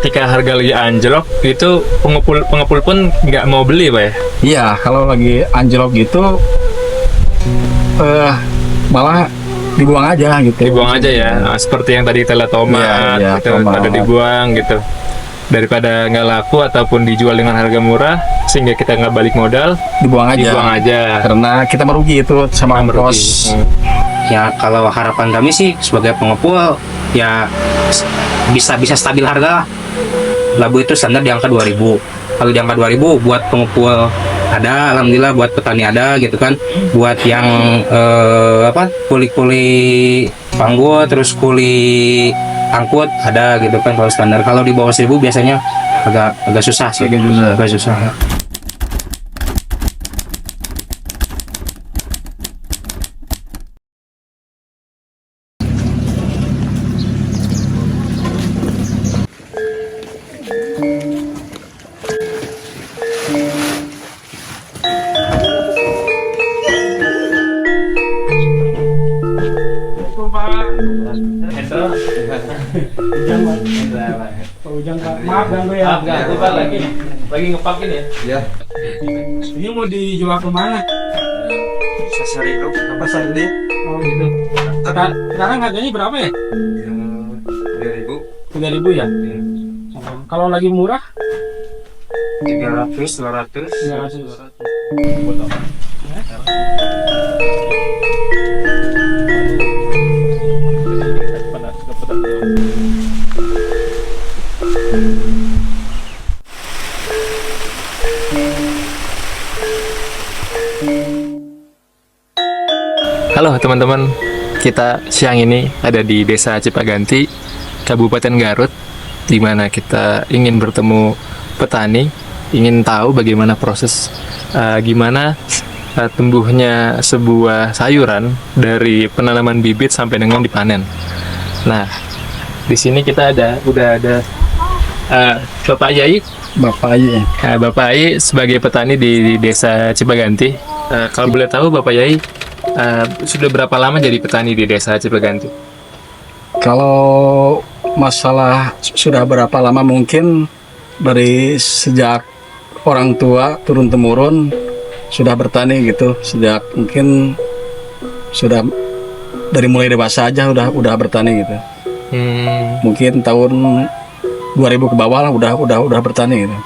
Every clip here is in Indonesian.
ketika harga lagi anjlok itu pengepul pun nggak mau beli Pak ya? Iya, kalau lagi anjlok gitu malah dibuang aja gitu. Dibuang aja ya. Nah, seperti yang tadi teletomat Iya, gitu, tomat. pada dibuang gitu. Daripada nggak laku ataupun dijual dengan harga murah sehingga kita nggak balik modal, Dibuang aja. dibuang aja. Karena kita merugi itu sama Merugi. ongkos. Ya kalau harapan kami sih sebagai pengepul ya bisa stabil harga. Labu itu standar di angka 2000. Kalau di angka 2000 buat pengepul ada, alhamdulillah, buat petani ada gitu kan. Buat yang kuli-kuli panggul terus kuli angkut ada gitu kan kalau standar. Kalau di bawah 1000 biasanya agak susah sih. Agak susah. Maaf ganggu ya. Maaf nggak, itu Pak lagi ngepakin ya. Ya. Ini mau dijual ke mana? Sasarido, apa sandi? Oh gitu. Sekarang harganya berapa ya? 2000, 3.000 ya. Oh, kalau lagi murah? 300, 200. 300. Halo teman-teman, kita siang ini ada di Desa Cipaganti, Kabupaten Garut, di mana kita ingin bertemu petani, ingin tahu bagaimana proses tumbuhnya sebuah sayuran dari penanaman bibit sampai dengan dipanen. Nah, di sini kita udah ada Bapak Yai. Bapak Ayi. Bapak Yai sebagai petani di Desa Cipaganti. Kalau boleh tahu Bapak Yai, sudah berapa lama jadi petani di Desa Cipaganti? Kalau masalah sudah berapa lama, mungkin dari sejak orang tua turun temurun sudah bertani gitu. Sejak mungkin sudah dari mulai dewasa aja udah bertani gitu. Mungkin tahun 2000 ke bawah lah udah bertani gitu.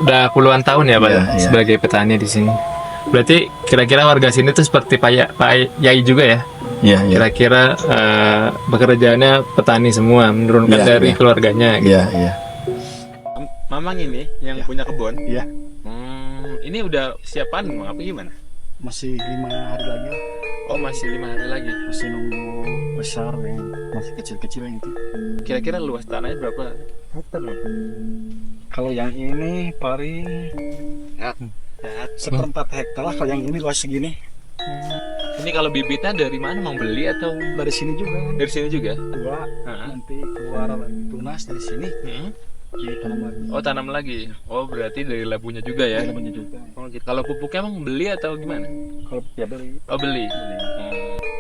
Udah puluhan tahun ya Pak Iya, iya. sebagai petani di sini. Berarti kira-kira warga sini tuh seperti Pak Yai juga ya? Iya, iya. Kira-kira pekerjaannya petani semua, menurunkan Iya, dari iya. keluarganya. Gitu. Iya, iya. Mamang ini yang punya kebun. Iya. Ini udah siap panen, Mang, apa gimana? Masih 5 hari lagi. Oh, masih 5 hari lagi. Masih nunggu besar yang masih kecil-kecil yang itu. Kira-kira luas tanahnya berapa hektar, Mang? Kalau yang ini paling seperempat hektar lah. Kalau yang ini luas segini. Ini kalau bibitnya dari mana? Mau beli atau Dari sini juga. dari sini juga? Dua. Heeh. Nanti keluar tunas dari sini. Ditanam lagi. Oh, tanam lagi. Oh, berarti dari labunya juga ya? Dalamnya juga. Oh, gitu. Kalau pupuknya emang beli atau gimana? Kalau ya beli. Oh, beli.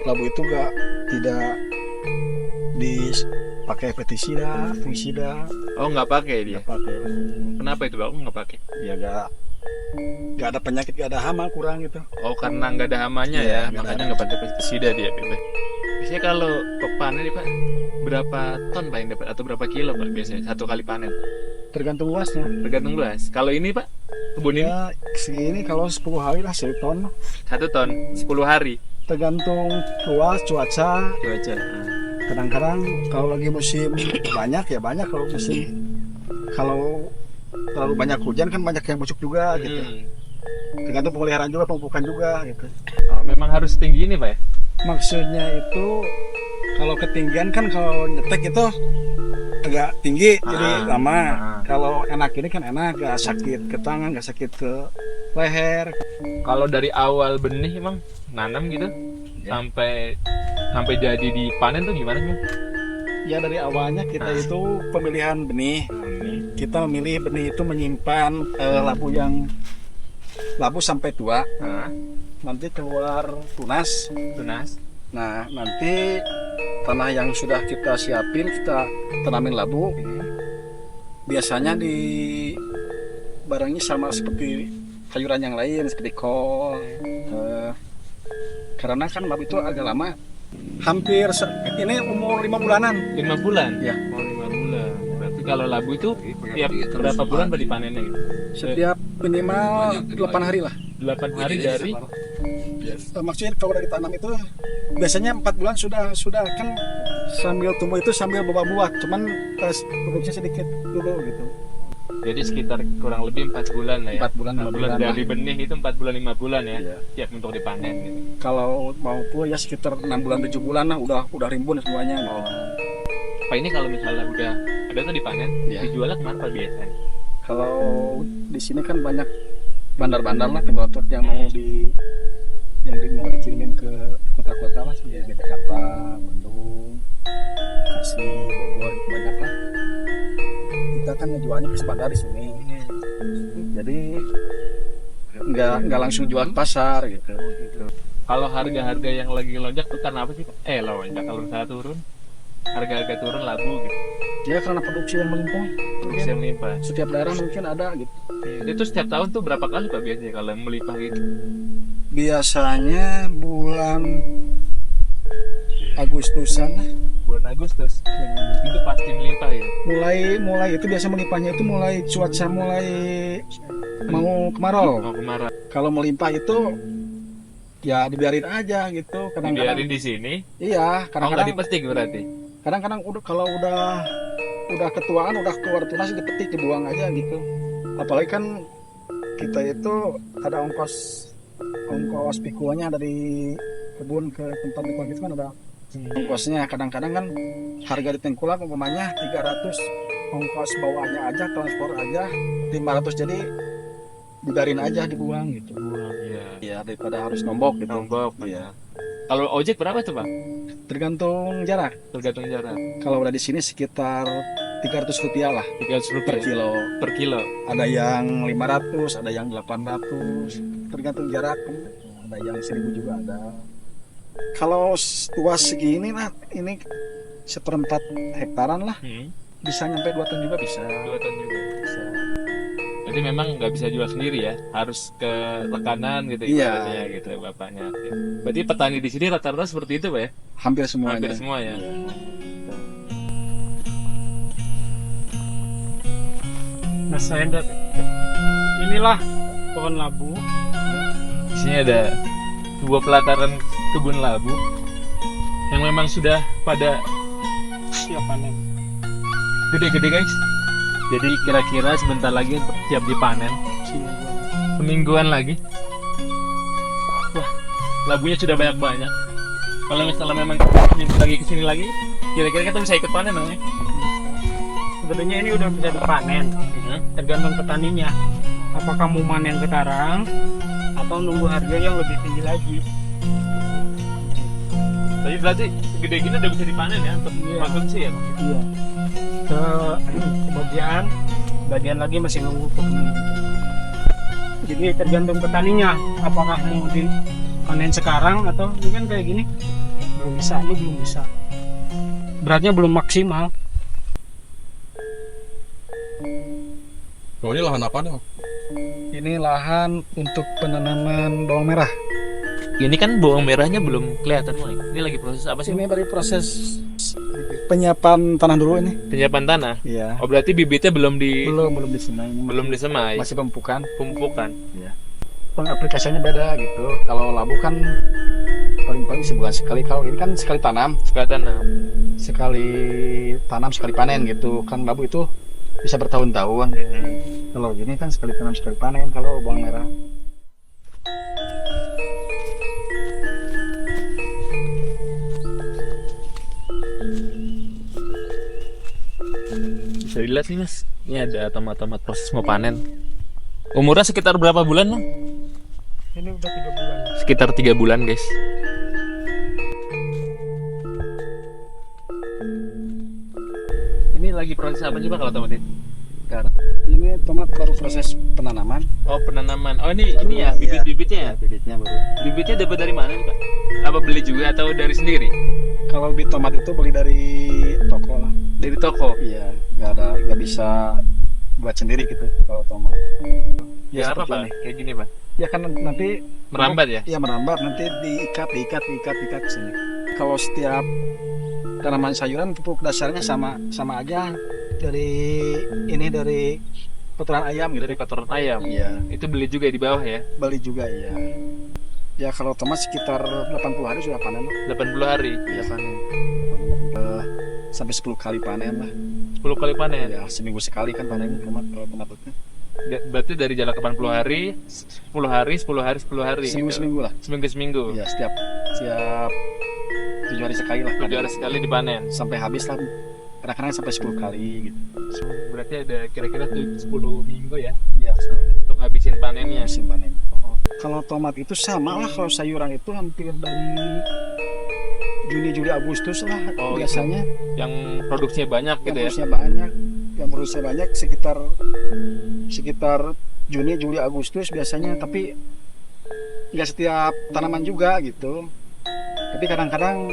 Labu itu tidak dipakai pestisida, fungisida, Oh, nggak pakai dia. nggak pakai. Kenapa itu, Bang? Nggak pakai? Ya nggak ada penyakit, nggak ada hama, kurang gitu. Oh, karena nggak ada hamanya Iya, ya, nggak makanya ada. nggak pakai pestisida dia, Pak. Biasanya kalau panen nih, Pak, berapa ton Pak yang dapat atau berapa kilo Pak biasanya satu kali panen? Tergantung luasnya. Tergantung luas. Kalau ini Pak, kebun ini Ya segini kalau 10 hari lah 1 ton. 1 ton 10 hari. Tergantung luas, cuaca. Cuaca. Kadang-kadang kalau lagi musim banyak ya banyak, kalau terlalu banyak hujan kan banyak yang busuk juga gitu. Tergantung pemeliharaan juga, pemupukan juga gitu. Oh, memang harus tinggi ini Pak ya? Maksudnya itu kalau ketinggian kan, kalau nyetek itu agak tinggi jadi lama. Kalau enak ini kan enak, gak sakit ke tangan, gak sakit ke leher. Kalau dari awal benih emang nanam gitu sampai jadi dipanen tuh gimana sih? Ya dari awalnya kita itu pemilihan benih. Kita memilih benih itu menyimpan labu sampai tua. Nanti keluar tunas. Nah, nanti tanah yang sudah kita siapin kita tanamin labu. biasanya di barangnya sama seperti sayuran yang lain seperti kol. Karena kan labu itu agak lama, hampir ini umur 5 bulanan. 5 bulan? Ya. Oh, 5 bulan. Berarti kalau labu itu tiap berapa bulan baru dipanennya gitu? Setiap minimal 8 hari lah. 8 hari dari Maksudnya kalau udah ditanam itu biasanya 4 bulan sudah kan sambil tumbuh itu sambil buah-buah, cuman produksinya sedikit dulu gitu. jadi sekitar kurang lebih 4 bulan lah ya. 4 bulan 5 bulan dari lah. benih itu 4 bulan 5 bulan ya. Iya. Siap untuk dipanen gitu. Kalau mau pun ya sekitar 6 bulan 7 bulan lah udah rimbun semuanya. Pak ini kalau misalnya udah ada tuh dipanen, Iya. dijualnya kemana Pak biasanya? Kalau di sini kan banyak bandar-bandar lah, tempat yang mau mau dikirimin ke kota-kota lah, seperti Jakarta, Bandung, Bekasi, Bogor, banyak lah. Kita kan ngejualnya ke bandar di sini, jadi nggak langsung jual ke pasar gitu. Kalau harga-harga yang lagi lonjak tuh karena apa sih Pak? Lonjak kalau misalnya turun, harga-harga turun labu gitu. Ya karena produksi yang melimpah, Bisa melimpah. setiap daerah mungkin ada gitu. Itu setiap tahun tuh berapa kali Pak biasanya kalau melimpah gitu? Biasanya bulan Agustusan lah. Bulan Agustus. Itu pasti melimpah ya. mulai itu biasa melimpahnya itu mulai cuaca mulai mau kemarau. Mau kemarau. Kalau melimpah itu ya dibiarin aja gitu. Kadang-kadang Biarin di sini. iya, Oh, nggak kadang-kadang dipetik berarti. kadang-kadang kalau udah ketuaan, udah keluar tunas dipetik, dibuang aja gitu. Apalagi kan kita itu ada ongkos pikuannya dari kebun ke tempat pikuan itu kan ada ongkosnya. Kadang-kadang kan harga di Tengkulak umpamanya 300, ongkos bawahnya aja, transport aja 500, jadi dibiarin aja, dibuang gitu. Iya. Ya daripada harus nombok gitu. Nombok. Iya. Kalau ojek berapa tuh Pak? Tergantung jarak. Tergantung jarak. Kalau udah di sini sekitar 300 rupiah lah 300 per rupiah kilo. per kilo. Ada yang 500, ada yang 800, tergantung jarak. Ada yang 1000 juga ada. Kalau luas segini lah, ini 1/4 hektaran lah, bisa nyampe 2 ton juga bisa. 2 ton juga. Bisa. Jadi memang nggak bisa jual sendiri ya, harus ke rekanan gitu Iya. ibaratnya gitu bapaknya. Berarti petani di sini rata-rata seperti itu Pak ya? Hampir semuanya. Hampir semua ya. Nah, saya lihat inilah pohon labu. Di sini ada sebuah pelataran kebun labu yang memang sudah pada Siap panen. gede-gede guys. Jadi kira-kira sebentar lagi siap dipanen. Semingguan lagi. Wah, labunya sudah banyak-banyak. Kalau misalnya memang seminggu lagi kesini lagi, kira-kira kita bisa ikut panen dong ya? Sebenarnya ini udah bisa dipanen, tergantung petaninya. Apakah mau panen sekarang atau nunggu harga yang lebih tinggi lagi? Tapi berarti gede gini udah bisa dipanen ya untuk Iya. konsumsi ya? Iya. Bagian lagi masih nunggu panen. Jadi tergantung petaninya, apakah mau dipanen sekarang atau ini kan kayak gini belum bisa, ini belum bisa. Beratnya belum maksimal. Oh, ini lahan apa nih? Ini lahan untuk penanaman bawang merah. Ini kan bawang merahnya belum kelihatan Bang. Ini lagi proses apa sih? Ini dari proses penyiapan tanah dulu ini. Penyiapan tanah. Iya. Oh berarti bibitnya belum Belum disemai. Ini belum disemai. masih pemupukan. Pemupukan. Pengaplikasiannya beda gitu. Kalau labu kan paling-paling sebulan sekali. Kalau ini kan sekali tanam, Sekali tanam. sekali panen gitu. Kan labu itu bisa bertahun-tahun. Kalau gini kan sekali tanam sekali panen. Kalau bawang merah. Bisa dilihat nih mas. Ini ada tomat-tomat proses mau panen. Umurnya sekitar berapa bulan Bang? Ini udah 3 bulan. Sekitar 3 bulan guys. Ini lagi proses apa sih Pak kalau tomat ini? Ini Ini tomat baru proses penanaman. Oh, penanaman. Oh, ini ya bibit-bibitnya. Bibitnya baru. Bibitnya dapat dari mana nih, Pak? Apa beli juga atau dari sendiri? Kalau bibit tomat itu beli dari toko lah. Dari toko. Iya, nggak bisa buat sendiri gitu kalau tomat. Ya apa, seperti Pak? ini. Kayak gini, Pak. Ya kan nanti Merambat ya? Iya merambat, nanti diikat ke sini. Kalau setiap tanaman sayuran pupuk dasarnya sama aja dari kotoran ayam gitu. Dari kotoran ayam. Iya, Itu beli juga di bawah ya? beli juga iya. Ya kalau tomat sekitar 80 hari sudah panen lah. 80 hari. Iya panen. Sampai 10 kali panen lah. 10 kali panen. Ya seminggu sekali kan panen tomat kalau tomat itu. Berarti dari jarak 80 hari, 10 hari, 10 hari, 10 hari. Seminggu lah. Seminggu. Iya setiap 7 hari sekali lah. 7 hari sekali dipanen. Sampai habis lah. Kadang-kadang sampai 10 kali gitu. Berarti ada kira-kira 10 minggu ya Iya, untuk habisin panennya. musim panen. Kalau tomat itu sama lah, kalau sayuran itu hampir dari Juni, Juli, Agustus lah Oh, biasanya. Yang produksinya banyak gitu ya. Yang produksinya banyak sekitar Juni, Juli, Agustus biasanya. Tapi nggak setiap tanaman juga gitu. Tapi kadang-kadang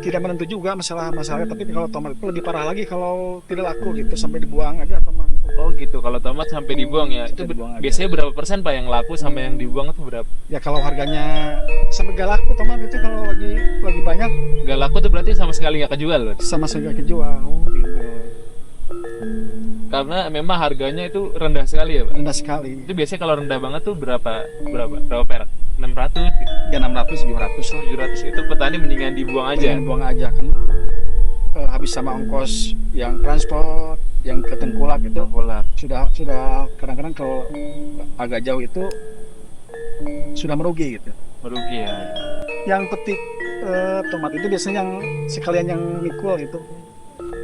tidak menentu juga masalah-masalahnya. Tapi kalau tomat itu lebih parah lagi kalau tidak laku gitu, sampai dibuang aja tomat. Oh gitu, kalau tomat sampai dibuang ya. Itu Sampai dibuang aja. biasanya berapa persen Pak yang laku sampai yang dibuang itu berapa? Ya kalau harganya sampai gak laku tomat itu kalau lagi banyak Gak laku tuh berarti sama sekali nggak kejual loh. sama sekali gak kejual. Karena memang harganya itu rendah sekali ya Pak. Rendah sekali. Itu biasanya kalau rendah banget tuh berapa perak? 600 gitu. Ya 600, 700 lah. 700 itu petani mendingan dibuang aja. Buang aja kan habis sama ongkos yang transport, yang ke Tengkulak itu sudah kadang-kadang kalau agak jauh itu sudah merugi gitu. Merugi ya. Yang petik tomat itu biasanya yang sekalian yang mikul itu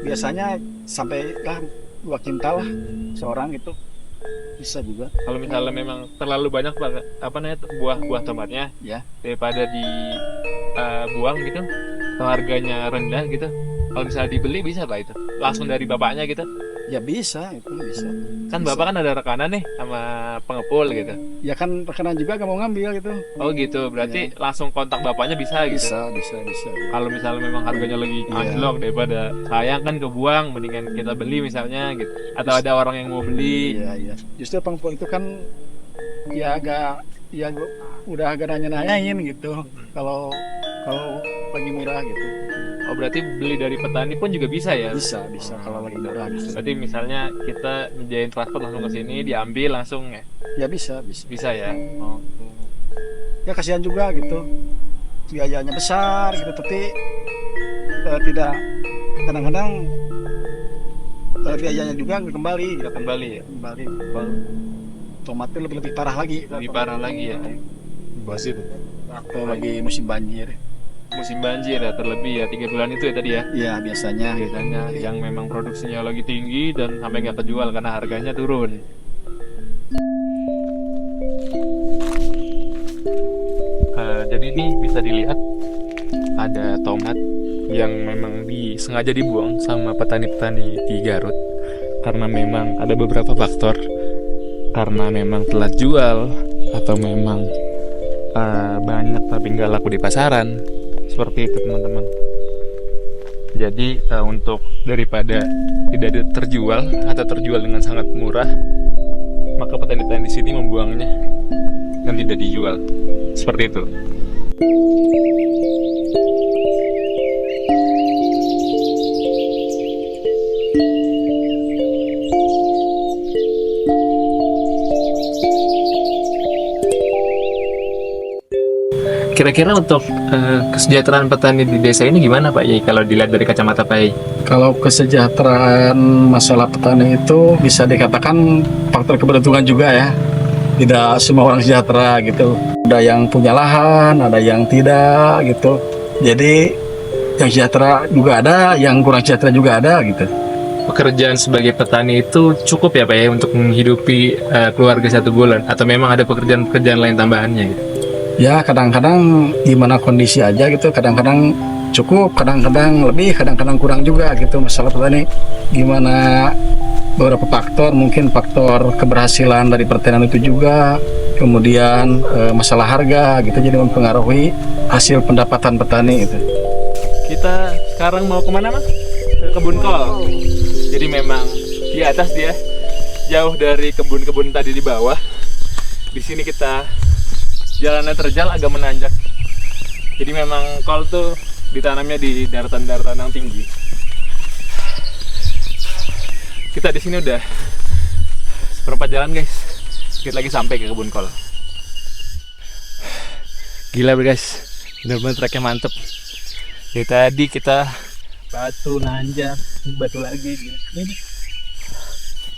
biasanya sampai lah 2 kintal lah seorang itu bisa juga. Kalau misalnya memang terlalu banyak Pak, apa namanya buah tomatnya Ya, daripada dibuang gitu, atau harganya rendah gitu. Kalau misalnya dibeli bisa Pak itu? Langsung dari bapaknya gitu. ya bisa itu bisa. Kan Bisa. bapak kan ada rekanan nih sama pengepul gitu. Ya kan rekanan juga gak mau ngambil gitu. Oh gitu, berarti langsung kontak bapaknya bisa gitu. Bisa. Kalau misalnya memang harganya lagi Iya. anjlok daripada sayang kan kebuang, mendingan kita beli misalnya gitu. Atau ada orang yang mau beli. Iya. Justru pengepul itu kan ya udah agak nanya-nanyain gitu. Kalau lagi murah gitu. Oh berarti beli dari petani pun juga bisa ya? Bisa kalau lagi murah gitu. Berarti misalnya kita menjain transport langsung ke sini, diambil langsung ya? Ya bisa. Bisa ya? Oh. Ya kasihan juga gitu. Biayanya besar gitu tapi tidak kadang-kadang biayanya juga nggak kembali gitu. Kembali ya? Kembali. Tomatnya lebih parah lagi. Lebih parah lagi ya? Basi itu. Atau lagi musim banjir. Musim banjir ya, terlebih ya 3 bulan itu ya tadi ya? Iya biasanya. Biasanya yang memang produksinya lagi tinggi dan sampai nggak kejual karena harganya turun. Jadi ini bisa dilihat ada tomat yang memang sengaja dibuang sama petani-petani di Garut karena memang ada beberapa faktor, karena memang telat jual atau memang banyak tapi nggak laku di pasaran, seperti itu teman-teman. Jadi untuk daripada tidak terjual atau terjual dengan sangat murah, maka petani-petani di sini membuangnya dan tidak dijual, seperti itu. Kira-kira untuk kesejahteraan petani di desa ini gimana Pak Yai kalau dilihat dari kacamata Pak Yai? Kalau kesejahteraan masalah petani itu bisa dikatakan faktor keberuntungan juga ya. Tidak semua orang sejahtera gitu. Ada yang punya lahan, ada yang tidak gitu. Jadi yang sejahtera juga ada, yang kurang sejahtera juga ada gitu. Pekerjaan sebagai petani itu cukup ya Pak Yai untuk menghidupi keluarga 1 bulan, atau memang ada pekerjaan-pekerjaan lain tambahannya gitu? Ya kadang-kadang gimana kondisi aja gitu. Kadang-kadang cukup, kadang-kadang lebih, kadang-kadang kurang juga gitu masalah petani. Gimana beberapa faktor, mungkin faktor keberhasilan dari pertanian itu juga, kemudian masalah harga gitu, jadi mempengaruhi hasil pendapatan petani itu. Kita sekarang mau kemana mas? Ke kebun kol. Jadi memang di atas dia, jauh dari kebun-kebun tadi di bawah. Di sini kita jalannya terjal agak menanjak. Jadi memang kol tuh ditanamnya di daratan-daratan yang tinggi. Kita di sini udah seperempat jalan guys. Sedikit lagi sampai ke kebun kol. Gila guys, bener-bener treknya mantep. Dari tadi kita batu nanjak, batu lagi. Gila.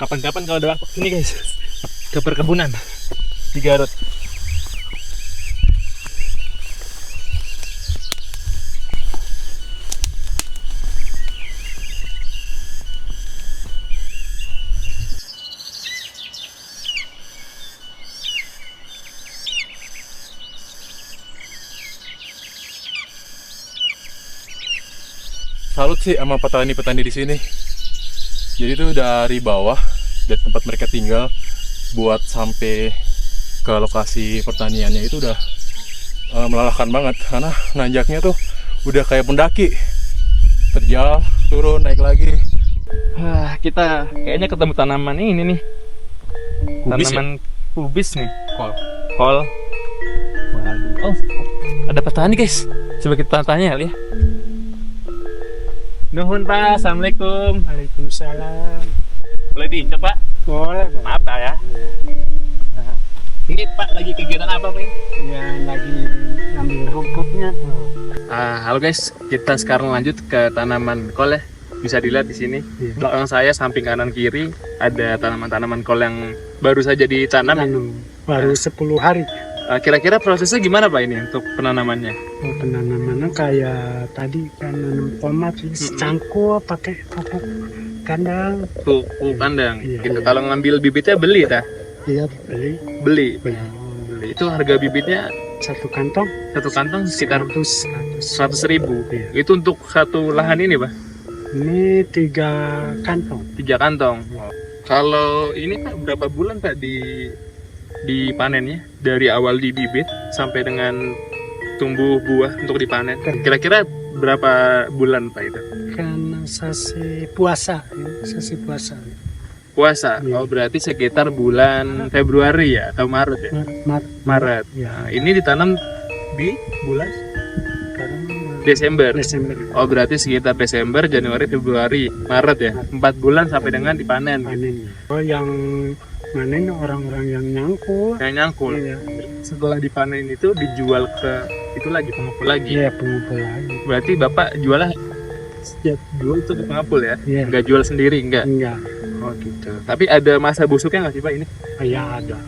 Kapan-kapan kalau ada waktu sini guys, ke perkebunan di Garut. Salut sih sama petani-petani di sini. Jadi tuh dari bawah, dari tempat mereka tinggal, buat sampai ke lokasi pertaniannya itu udah melelahkan banget. Karena nanjaknya tuh udah kayak pendaki, terjal, turun, naik lagi. Kita kayaknya ketemu tanaman ini nih. Kubis Tanaman kubis nih. Kol. Kol. Waduh. Oh, ada petani guys. Coba kita tanya kali ya. Nuhun Pak, Assalamualaikum. Waalaikumsalam. Boleh diinjak Pak? Boleh, Bang. Maaf Pak ya. Nah, ini Pak lagi kegiatan apa Pak? Ya, lagi ngambil rumputnya tuh. Halo guys, kita sekarang lanjut ke tanaman kol ya. Bisa dilihat di sini. Belakang saya samping kanan kiri ada tanaman-tanaman kol yang baru saja ditanam. Baru 10 hari. Kira-kira prosesnya gimana Pak ini untuk penanamannya? Penanamannya kayak tadi kan nanam tomat secangkul pakai pupuk kandang. Pupuk kandang. Iya. Gitu. Kalau ngambil bibitnya beli ta? Iya, Beli. beli. Itu harga bibitnya Satu kantong satu kantong sekitar 100. 100.000. Iya. Itu untuk satu lahan ini Pak? Ini 3 kantong. 3 kantong. Kalau ini Pak berapa bulan Pak dipanennya? Dari awal dibibit sampai dengan tumbuh buah untuk dipanen. Kira-kira berapa bulan Pak itu? Kan sasi puasa, ya. Sasi puasa. Puasa. Iya. Oh, berarti sekitar bulan Februari ya atau Maret ya? Maret. Ya. Nah, ini ditanam di bulan Sekarang Desember. Desember. Oh, berarti sekitar Desember, Januari, Februari, Maret ya. 4 bulan sampai dengan dipanen. Panen. Oh, yang panen orang-orang yang nyangkul. Yang nyangkul. Iya. Setelah dipanen itu dijual ke itu lagi pengepul lagi. Iya, pengumpul lagi. Berarti Bapak jualnya setiap jual itu ke pengepul ya? Iya. Nggak jual sendiri enggak? Enggak. Oh gitu. Tapi ada masa busuknya nggak sih Pak ini? Ya ada.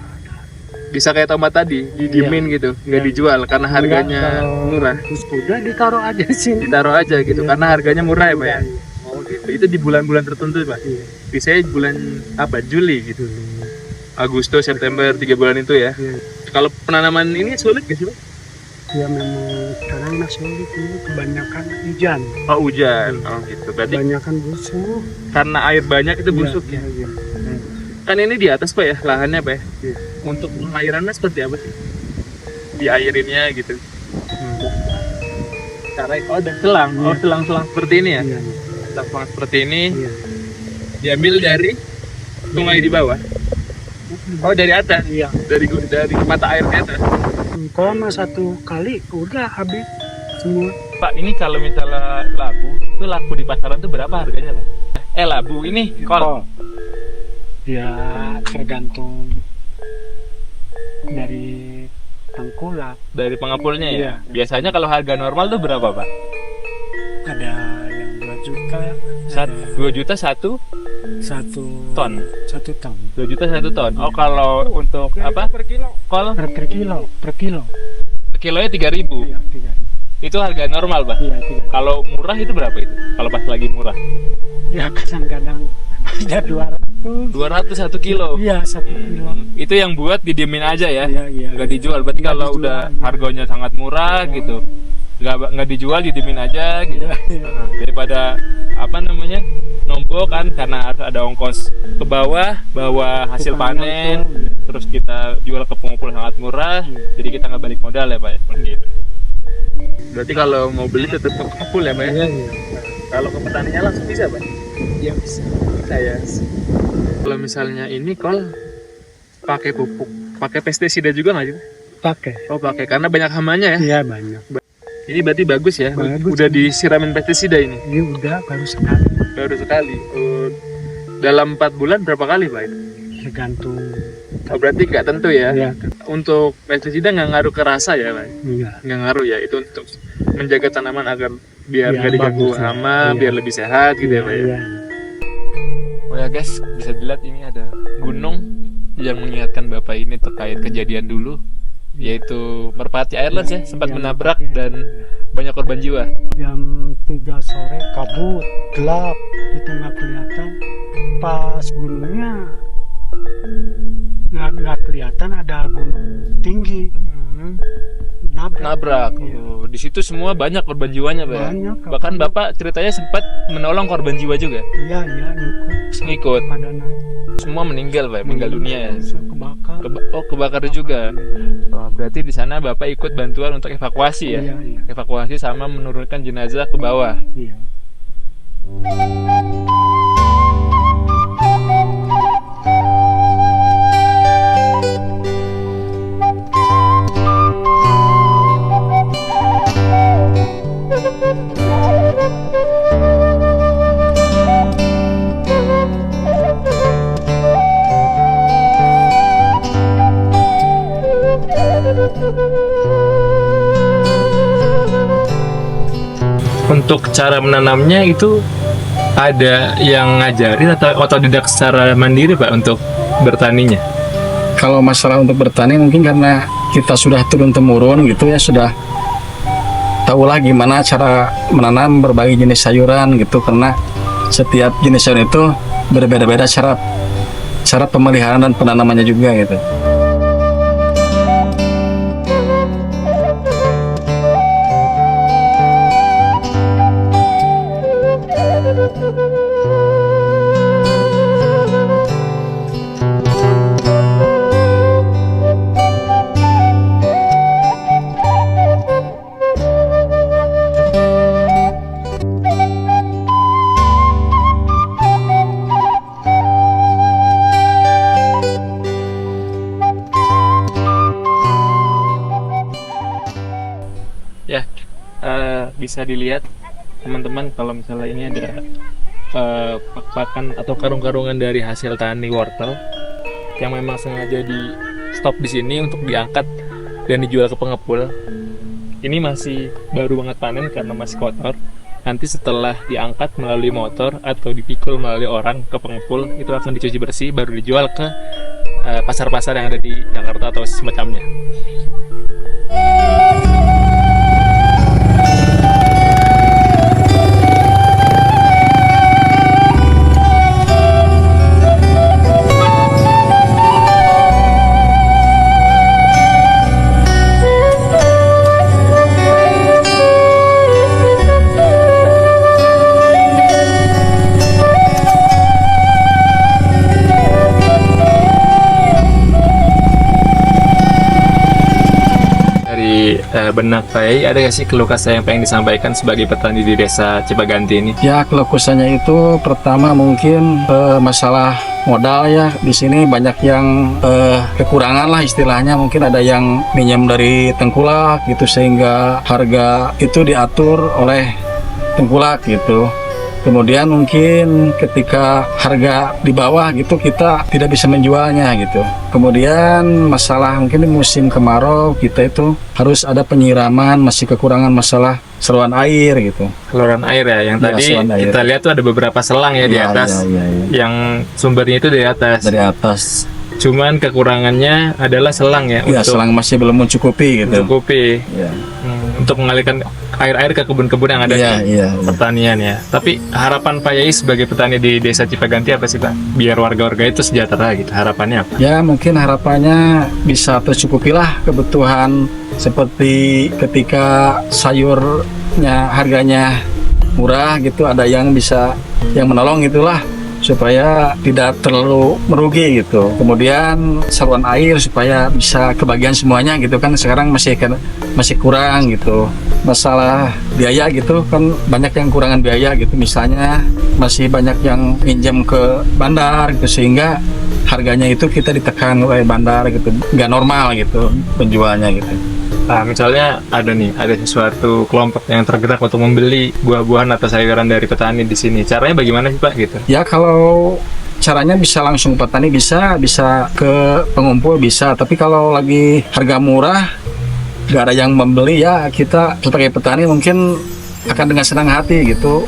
Bisa kayak tomat tadi, didiemin gitu, nggak Iya. dijual karena harganya Enggak, kalau murah. Terus udah ditaruh aja sini. Ditaruh aja gitu Iya. karena harganya murah ya Pak ya? Iya. Oh gitu. Itu di bulan-bulan tertentu Pak? Iya. Biasanya bulan apa? Juli gitu. Dulu. Agustus, September, 3 bulan itu ya. Iya. Kalau penanaman ini sulit gak sih Pak? Ya memang sekarang sulit ini kebanyakan hujan, Oh hujan, oh gitu. Berarti kebanyakan busuk. karena air banyak itu busuk ya. Iya. Kan ini di atas Pak ya, lahannya Pak ya. Iya. Untuk pengairannya seperti apa sih? Diairinnya gitu. Cara oh ada selang, oh Iya. selang-selang seperti ini ya. Iya. Selang seperti ini Iya. diambil dari sungai di bawah. Oh dari atas, Iya. dari mata air di atas. Kalau mah 1 kali udah habis semua. Pak ini kalau misalnya labu itu laku di pasaran tuh berapa harganya Pak? Labu ini kol. Ya tergantung dari tengkulak. Dari pengepulnya ya. Iya. Biasanya kalau harga normal tuh berapa Pak? Ada yang 2 juta, 2 juta 1 ton. 1 ton. 2 juta 1 ton. Oh kalau untuk apa? Per kilo. Kol Per kilo. kilonya 3.000. Iya, 3. Itu harga normal Pak. Iya, 3. Kalau murah itu berapa itu? Kalau pas lagi murah? Ya kadang-kadang ada 200. 200 1 kilo. Iya, 1 kilo. Itu yang buat didiemin aja ya. Iya. Nggak dijual. Berarti Nggak kalau dijual, udah iya. harganya sangat murah gitu, nggak dijual, didiemin aja gitu. Daripada apa namanya nombok kan, karena harus ada ongkos ke bawah bawa hasil panen, terus kita jual ke pengumpul sangat murah, jadi kita nggak balik modal ya Pak ya, seperti itu. Berarti kalau mau beli tetap ke pengumpul ya Pak ya? Kalau ke petaninya langsung bisa Pak? Iya bisa. Saya kalau misalnya ini kol pakai pupuk, pakai pestisida juga nggak sih? Pakai. Oh pakai, karena banyak hamanya ya. Iya banyak. Ini berarti bagus ya. Bagus. Udah disiramin pestisida ini. Ini udah baru sekali. Baru sekali. Dalam 4 bulan berapa kali Pak itu? Tergantung. Oh, berarti nggak tentu ya. Iya. Untuk pestisida nggak ngaruh ke rasa ya Pak? Iya. Nggak ngaruh ya. Itu untuk menjaga tanaman agar biar Iya, nggak diganggu bagus ya. hama, Iya. biar lebih sehat gitu ya Pak ya. Iya. Oh ya guys, bisa dilihat ini ada gunung yang mengingatkan Bapak ini terkait kejadian dulu, yaitu Merpati Airlines ya, sempat Iya, menabrak Merpati. dan banyak korban jiwa. Jam 3 sore kabut, gelap, itu nggak kelihatan. Pas gunungnya nggak kelihatan, ada gunung tinggi. Nabrak. Iya. Oh, di situ semua banyak korban jiwanya Pak. ya? Banyak. Bahkan Bapak ceritanya sempat menolong korban jiwa juga. Iya, ngikut. Ngikut. Pada naik. Semua meninggal Pak, meninggal dunia ya. Kebakar. Oh kebakar juga. Oh, berarti di sana Bapak ikut bantuan untuk evakuasi ya. Iya, iya. Evakuasi sama menurunkan jenazah ke bawah. Iya. Untuk cara menanamnya itu ada yang ngajarin atau otodidak secara mandiri Pak untuk bertaninya? Kalau masalah untuk bertani mungkin karena kita sudah turun temurun gitu ya, sudah tahu lah gimana cara menanam berbagai jenis sayuran gitu, karena setiap jenis sayuran itu berbeda-beda cara pemeliharaan dan penanamannya juga gitu. Ya, bisa dilihat teman-teman kalau misalnya ini ada pak-pakan atau karung-karungan dari hasil tani wortel yang memang sengaja di stop di sini untuk diangkat dan dijual ke pengepul. Ini masih baru banget panen karena masih kotor. Nanti setelah diangkat melalui motor atau dipikul melalui orang ke pengepul, itu akan dicuci bersih baru dijual ke pasar-pasar yang ada di Jakarta atau semacamnya. Benak Pai, ada nggak sih keluh kesah yang pengen disampaikan sebagai petani di desa Cipaganti ini? Ya, keluh kesahnya itu pertama mungkin masalah modal ya. Di sini banyak yang kekurangan lah istilahnya, mungkin ada yang minjem dari tengkulak gitu sehingga harga itu diatur oleh tengkulak gitu. Kemudian mungkin ketika harga di bawah gitu kita tidak bisa menjualnya gitu. Kemudian masalah mungkin di musim kemarau kita itu harus ada penyiraman, masih kekurangan masalah saluran air gitu. Saluran air ya, yang Ya, tadi saluran air. kita lihat tuh ada beberapa selang ya di Ya, atas, ya. yang sumbernya itu dari atas. Dari atas. Cuman kekurangannya adalah selang ya, Ya, untuk selang masih belum mencukupi gitu. mencukupi. Ya. untuk mengalirkan air-air ke kebun-kebun yang ada Iya, di iya. pertanian ya. Tapi harapan Pak Yai sebagai petani di Desa Cipaganti apa sih Pak? Biar warga-warga itu sejahtera gitu. Harapannya apa? Ya mungkin harapannya bisa tercukupilah kebutuhan seperti ketika sayurnya harganya murah gitu, ada yang bisa yang menolong gitulah supaya tidak terlalu merugi gitu. Kemudian saluran air supaya bisa kebagian semuanya gitu kan, sekarang masih kurang gitu. Masalah biaya gitu kan, banyak yang kurangan biaya gitu, misalnya masih banyak yang pinjam ke bandar gitu, sehingga harganya itu kita ditekan oleh bandar gitu, nggak normal gitu penjualnya gitu. Nah, misalnya ada sesuatu kelompok yang tergerak untuk membeli buah-buahan atau sayuran dari petani di sini. Caranya bagaimana sih Pak gitu? Ya kalau caranya bisa langsung petani bisa ke pengumpul bisa, tapi kalau lagi harga murah nggak ada yang membeli, ya kita sebagai petani mungkin akan dengan senang hati gitu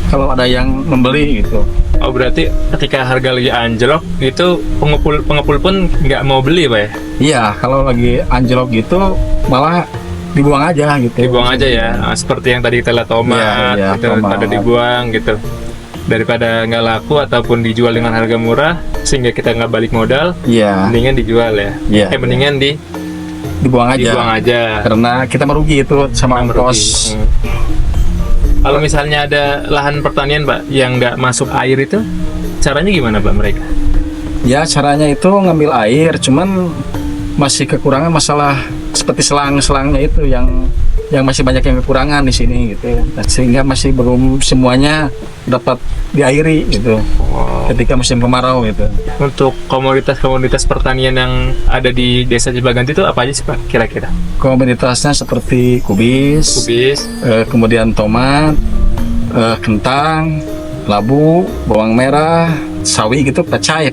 kalau ada yang membeli gitu. Oh, berarti ketika harga lagi anjlok itu pengepul pun nggak mau beli Pak ya? Iya, kalau lagi anjlok gitu malah dibuang aja gitu. Dibuang aja ya. Nah, seperti yang tadi kita lihat tomat, Iya, gitu, tomat. pada dibuang gitu. Daripada nggak laku ataupun dijual dengan harga murah sehingga kita nggak balik modal, Iya, mendingan dijual ya. Iya, Mendingan dibuang aja. dibuang aja. Karena kita merugi itu sama Merugi. ongkos. Kalau misalnya ada lahan pertanian Pak yang nggak masuk air itu, caranya gimana Pak mereka? Ya caranya itu ngambil air, cuman masih kekurangan masalah seperti selang-selangnya itu yang masih banyak yang kekurangan di sini gitu. Nah, sehingga masih belum semuanya dapat diairi gitu ketika musim kemarau gitu. Untuk komoditas-komoditas pertanian yang ada di Desa Cipaganti itu apa aja sih Pak kira-kira? Komoditasnya seperti kubis, Kubis, kemudian tomat, kentang, labu, bawang merah, sawi gitu, pecai.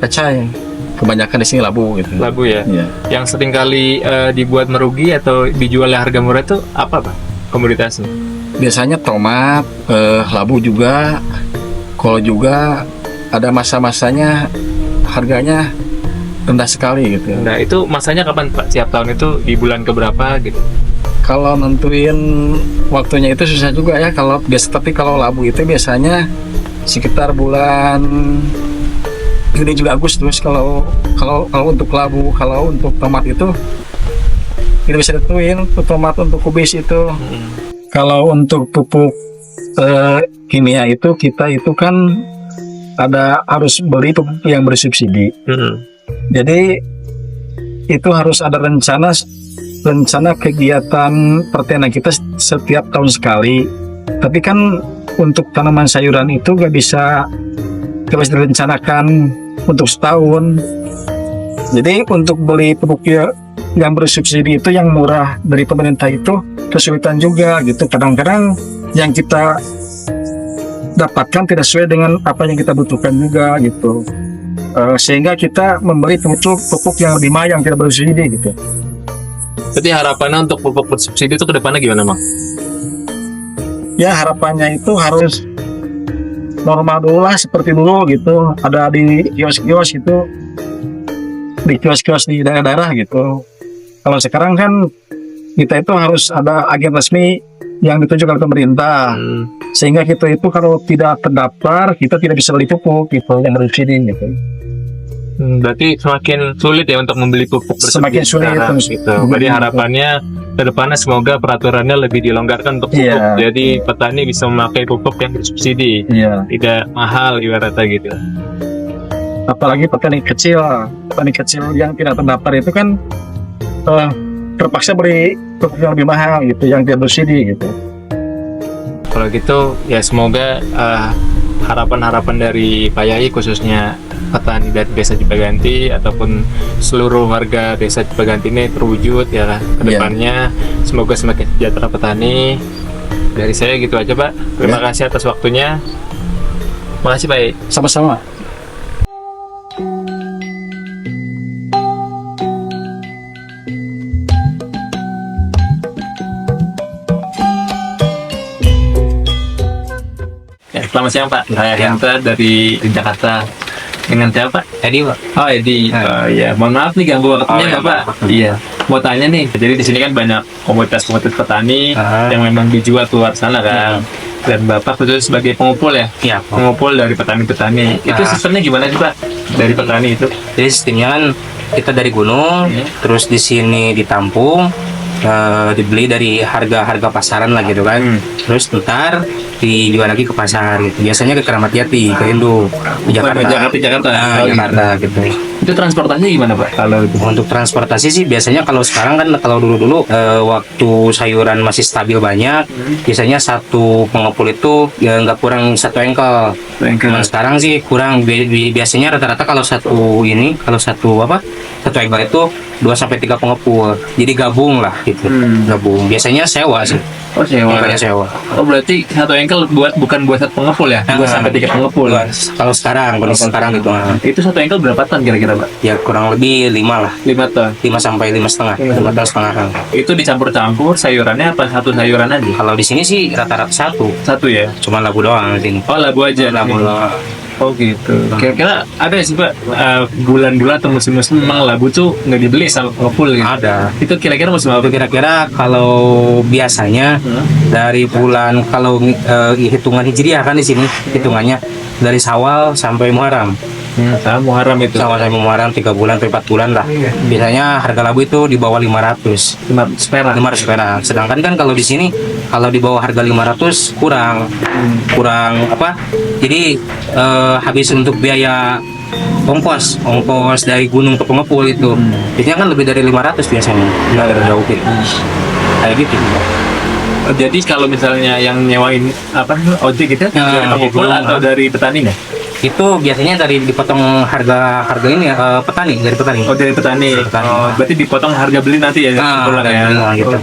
Kebanyakan di sini labu gitu. labu ya. Iya. Yang sering kali dibuat merugi atau dijual harga murah itu apa Pak komoditasnya? Biasanya tomat, labu juga, kol juga ada masa-masanya harganya rendah sekali gitu. Nah itu masanya kapan Pak? Tiap tahun itu di bulan keberapa gitu? Kalau nentuin waktunya itu susah juga ya. Tapi kalau labu itu biasanya sekitar bulan Juni Juli Agustus. Kalau untuk labu, kalau untuk tomat itu kita bisa tentuin. Untuk tomat, untuk kubis itu. Kalau untuk pupuk kimia itu kita itu kan harus beli pupuk yang bersubsidi. Jadi itu harus ada rencana kegiatan pertanian kita setiap tahun sekali. Tapi kan untuk tanaman sayuran itu gak bisa direncanakan untuk setahun. Jadi untuk beli pupuk yang bersubsidi itu yang murah dari pemerintah itu kesulitan juga gitu. Kadang-kadang yang kita dapatkan tidak sesuai dengan apa yang kita butuhkan juga gitu. Sehingga kita membeli pupuk yang lebih mahal yang tidak bersubsidi gitu. Jadi harapannya untuk pupuk bersubsidi itu ke depannya gimana Bang? Ya harapannya itu harus normal dulu lah seperti dulu gitu. Ada di kios-kios itu, di kios-kios di daerah-daerah gitu. Kalau sekarang kan kita itu harus ada agen resmi yang ditunjuk oleh pemerintah, sehingga kita itu kalau tidak terdaftar kita tidak bisa beli pupuk gitu yang bersubsidi gitu. Berarti semakin sulit ya untuk membeli pupuk bersubsidi Semakin sulit sekarang, terus. gitu. Jadi harapannya ke depannya semoga peraturannya lebih dilonggarkan untuk pupuk. Iya. Jadi petani bisa memakai pupuk yang bersubsidi, Iya. tidak mahal ibaratnya gitu. Apalagi petani kecil yang tidak terdaftar itu kan terpaksa beli pupuk yang lebih mahal gitu, yang tidak bersubsidi gitu. Kalau gitu ya semoga harapan-harapan dari Pak Yai khususnya petani dari Desa Cipaganti ataupun seluruh warga Desa Cipaganti ini terwujud ya ke depannya. Semoga semakin sejahtera petani. Dari saya gitu aja Pak. Terima kasih atas waktunya. Makasih Pak Yai. Sama-sama. Ya, selamat siang Pak. Saya Henta dari Jakarta. Dengan siapa Pak? Jadi Pak, Oh Edi. Oh ya, mohon maaf nih ganggu waktunya Oh, ya, Pak. Pak. Iya. mau tanya nih, jadi di sini kan banyak komunitas-komunitas petani Ah. yang memang dijual keluar sana kan. Dan Bapak khusus sebagai pengumpul ya? Iya. Pengumpul dari petani-petani. Itu Ah. sistemnya gimana sih Pak? Dari petani itu? Jadi sistemnya kan kita dari gunung, terus di sini ditampung, dibeli dari harga pasaran lah gitu kan. Terus ntar dijual lagi ke pasar gitu. Biasanya ke Keramat Jati, ke Indo, di Jakarta. Jakarta. Ah, Jakarta gitu. Itu transportasinya gimana Pak? Kalau itu? Untuk transportasi sih biasanya kalau sekarang kan kalau dulu-dulu waktu sayuran masih stabil banyak, biasanya satu pengepul itu ya nggak kurang 1 engkel. Cuman sekarang sih kurang. Biasanya rata-rata kalau satu engkel itu 2 sampai 3 pengepul. Jadi gabung lah gitu. Gabung. Biasanya sewa sih. Oh sewa. Bukannya sewa. Oh berarti 1 engkel bukan buat 1 pengepul ya? 2 sampai 3 pengepul. Kalau sekarang, kondisi sekarang gitu. Itu 1 engkel berapa ton kira-kira Pak? Ya kurang lebih 5 lah. 5 ton. 5 sampai 5,5. 5 ton setengah. Itu dicampur-campur sayurannya apa satu sayuran aja? Kalau di sini sih rata-rata satu. Satu ya? Cuma labu doang di sini. Oh labu aja. Labu doang. Oh gitu. Kira-kira ada nggak sih Pak bulan-bulan atau musim-musim memang labu tuh nggak dibeli sama pengepul gitu? Ada. Itu kira-kira musim apa? Itu kira-kira kalau biasanya dari bulan kalau hitungan hijriah kan di sini hitungannya dari Syawal sampai Muharram. Sama Muharram itu. Syawal sampai Muharram 3 bulan sampai 4 bulan lah. Biasanya harga labu itu di bawah 500. 500 perak. 500 perak. Sedangkan kan kalau di sini kalau di bawah harga 500 kurang apa? Jadi habis untuk biaya ongkos dari gunung ke pengepul itu. Biasanya kan lebih dari 500 biasanya. Nggak ada jauh gitu. Kayak gitu. Jadi kalau misalnya yang nyewain apa ojek gitu dari pengepul belum, atau dari petaninya? Itu biasanya dari dipotong harga ini ya, petani dari petani. Oh dari petani. Petani. Oh, berarti dipotong harga beli nanti ya? Pulang ya? gitu. Oh,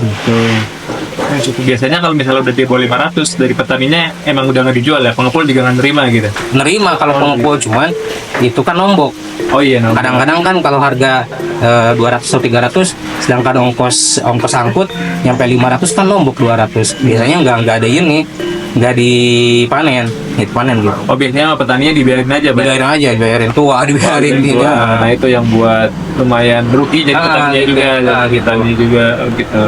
gitu. Biasanya kalau misalnya udah di bawah 500 dari petaninya emang udah nggak dijual ya, pengepul juga nggak nerima gitu. Nerima kalau pengepul cuman itu kan nombok. Oh iya, no. Kadang-kadang kan kalau harga 200 atau 300 sedangkan ongkos angkut nyampe 500 kan nombok 200. Biasanya nggak ada ini, nggak dipanen gitu. Oh biasanya sama petaninya dibiarin aja, Pak? Dibayarin tua, dibayarin gitu. Nah itu yang buat lumayan rugi jadi petaninya gitu. juga, petani juga gitu.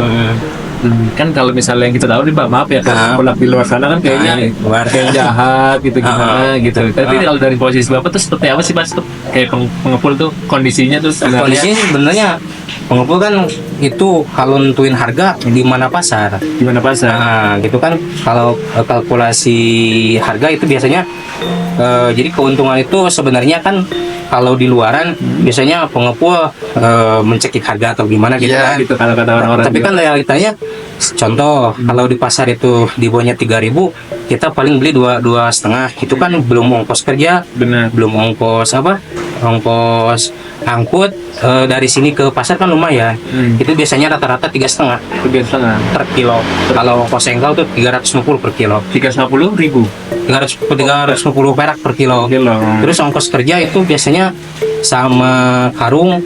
Kan kalau misalnya yang kita tahu nih Pak, maaf ya, kalau pelak di luar sana kan kayaknya kayak jahat gitu gimana gitu. Tapi kalau dari posisi Bapak tuh seperti apa sih Pak? Kayak pengepul tuh kondisinya tuh Kondisinya sih sebenarnya pengepul kan itu kalau nentuin harga di mana pasar. gimana pasar? Nah, gitu kan kalau kalkulasi harga itu biasanya jadi keuntungan itu sebenarnya kan kalau di luaran biasanya pengepul mencekik harga atau gimana gitu Iya kan. gitu kalau kata orang-orang. Tapi kan realitanya contoh kalau di pasar itu di bawahnya 3.000 kita paling beli 2,5. Itu kan belum ongkos kerja, benar. belum ongkos ongkos angkut dari sini ke pasar kan lumayan. Itu biasanya rata-rata 3,5 per kilo. Kalau ongkos engkel tuh 350 per kilo. 350.000 350 perak per kilo. Terus ongkos kerja itu biasanya sama karung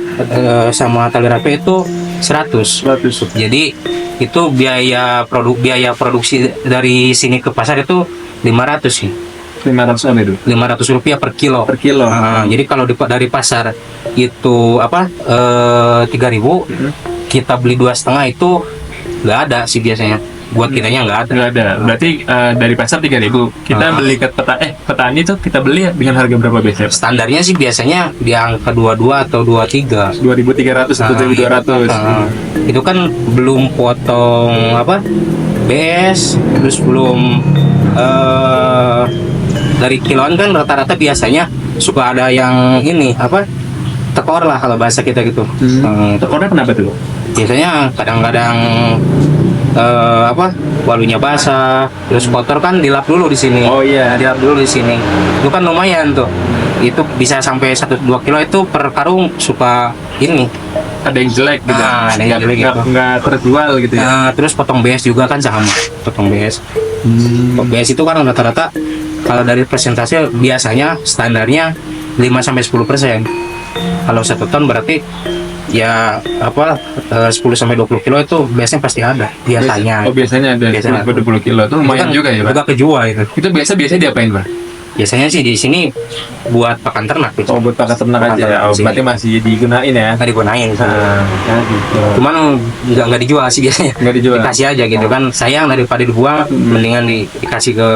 sama tali rapi itu 100. Jadi itu biaya produksi dari sini ke pasar itu 500 sih. 500 apa itu? 500 rupiah per kilo. Per kilo. Nah, jadi kalau dari pasar itu 3.000 kita beli 2,5 itu nggak ada sih biasanya. Buat kitanya nggak ada. Nggak ada. Berarti dari pasar 3.000 kita beli ke petani tuh kita beli ya dengan harga berapa biasanya? Standarnya sih biasanya di angka 22 atau 23. 2.300 atau 2.200. Itu kan belum potong BS, terus belum dari kiloan kan rata-rata biasanya suka ada yang ini tekor lah kalau bahasa kita gitu. Tekornya kenapa tuh? Biasanya kadang-kadang walunya basah, terus kotor kan dilap dulu di sini. Oh iya. Dilap dulu di sini. Itu kan lumayan tuh. Itu bisa sampai 1-2 kilo itu per karung suka ini. Ada yang jelek gitu. Ada yang jelek gitu. Nggak terjual gitu ya. Terus potong BS juga kan sama. Potong BS. BS itu kan rata-rata kalau dari persentase biasanya standarnya 5-10%. Kalau 1 ton berarti ya 10-20 kilo itu biasanya pasti ada biasanya. Oh biasanya ada 10-20 kilo tuh lumayan juga ya Pak. Juga kejual itu. Itu biasa diapain Pak? Biasanya sih di sini buat pakan ternak gitu. Oh, buat pakan ternak Pakan aja. ternak Oh, sih. berarti masih digunain ya? Nggak digunain sih. Gitu. Cuman nggak dijual sih biasanya. Nggak dijual. Dikasih aja gitu kan. Sayang daripada dibuang, mendingan dikasih ke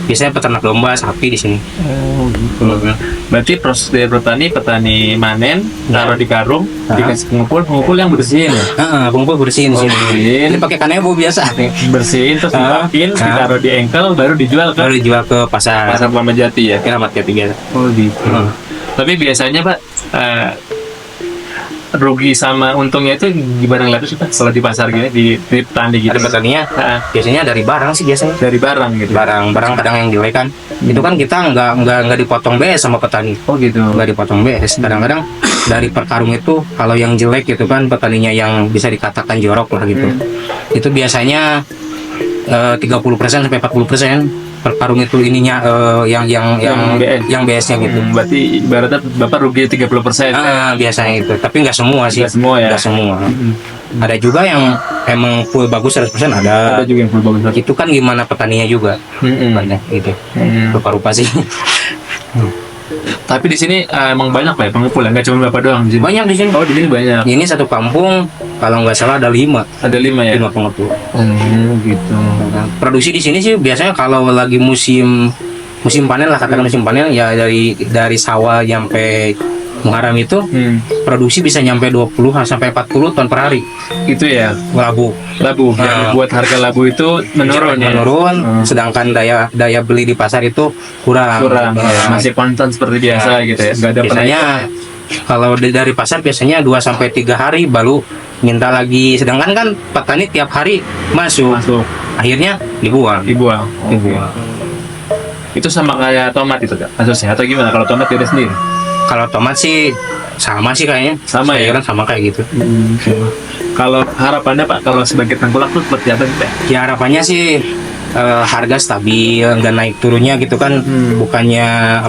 biasanya peternak domba, sapi di sini. Oh, gitu. Berarti proses dari petani manen, taruh di karung, dikasih pengepul yang bersihin ya? Pengepul bersihin di sini. bersihin. Ini pakai kanebo biasa. Bersihin terus dipakin, ditaruh di engkel, baru dijual ke Baru dijual ke pasar. pasar Kramat Jati ya? Keramat ketiga. Oh gitu. Tapi biasanya Pak, rugi sama untungnya itu gimana ngeliatnya sih Pak? Kalau di pasar gini, di petani gitu? Ada petaninya. Ah, Biasanya dari barang sih biasanya. dari barang gitu? Barang kadang yang jelek kan. Itu kan kita nggak dipotong BS sama petani. Oh gitu. Nggak dipotong BS. Kadang-kadang dari per karung itu kalau yang jelek gitu kan petaninya yang bisa dikatakan jorok lah gitu. Itu biasanya 30% sampai 40% per karung itu ininya yang BS-nya gitu. Berarti ibaratnya Bapak rugi 30%. Biasanya itu, tapi nggak semua sih. Nggak semua ya? Nggak semua. Ada juga yang emang full bagus 100% ada. Ada juga yang full bagus. Itu kan gimana petaninya juga. Banyak gitu. Rupa-rupa sih. Tapi di sini emang banyak Pak ya pengepul ya? Nggak cuma Bapak doang di sini? Banyak di sini. Oh di sini banyak. Ini satu kampung kalau nggak salah ada 5 Ada 5 ya? pengepul. Gitu. Produksi di sini sih biasanya kalau lagi musim panen lah, katakan musim panen ya dari sawah sampai Muharram itu produksi bisa nyampe 20 sampai 40 ton per hari. Itu ya Labu. labu. Yang buat harga labu itu menurun ya? Menurun, sedangkan daya beli di pasar itu kurang. Ya, masih konstan seperti biasa gitu ya? Nggak ada Biasanya kalau dari pasar biasanya 2 sampai 3 hari baru minta lagi, sedangkan kan petani tiap hari masuk. Akhirnya dibuang. dibuang. Itu sama kayak tomat itu Kak? Kasusnya atau gimana? Kalau tomat dia sendiri? Kalau tomat sih sama sih kayaknya. Sama ya? Sayuran sama kayak gitu. Kalau harapannya Pak, kalau sebagai tengkulak tuh seperti apa sih Pak? Ya harapannya sih harga stabil, nggak naik turunnya gitu kan. Bukannya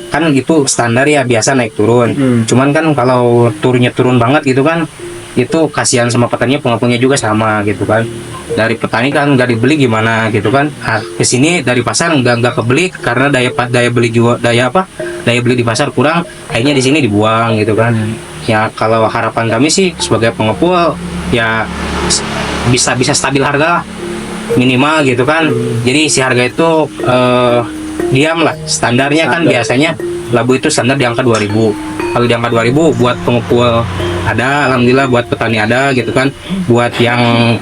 kan gitu standar ya, biasa naik turun. Cuman kan kalau turunnya turun banget gitu kan, itu kasihan sama petani, pengepulnya juga sama gitu kan. Dari petani kan nggak dibeli gimana gitu kan. Kesini dari pasar nggak kebeli karena daya beli di pasar kurang, akhirnya di sini dibuang gitu kan. Ya kalau harapan kami sih sebagai pengepul ya bisa stabil harga minimal gitu kan. Jadi si harga itu diam lah, standarnya kan biasanya labu itu standar di angka 2.000. Kalau di angka 2.000 buat pengepul ada, alhamdulillah, buat petani ada gitu kan. Buat yang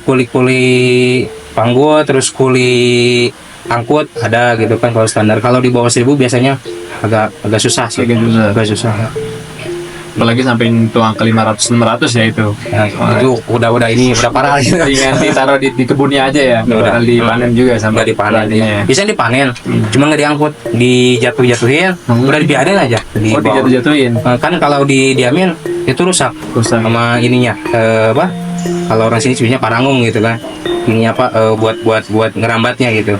kuli panggul terus kuli angkut ada gitu kan kalau standar. Kalau di bawah 1.000 biasanya agak susah sih. Agak susah. Apalagi sampai itu angka 500-600 ya itu. Ya, itu udah parah gitu. Ditaruh di kebunnya aja ya. Udah dipanen juga sama Udah dipanen. petaninya ya. Bisa dipanen, cuma nggak diangkut, dijatuhin, udah dibiarin aja. Oh dijatuh-jatuhin. Kan kalau diamin itu rusak sama ininya. Kalau orang sini sebutnya parangung gitu kan. Ini buat ngerambatnya gitu.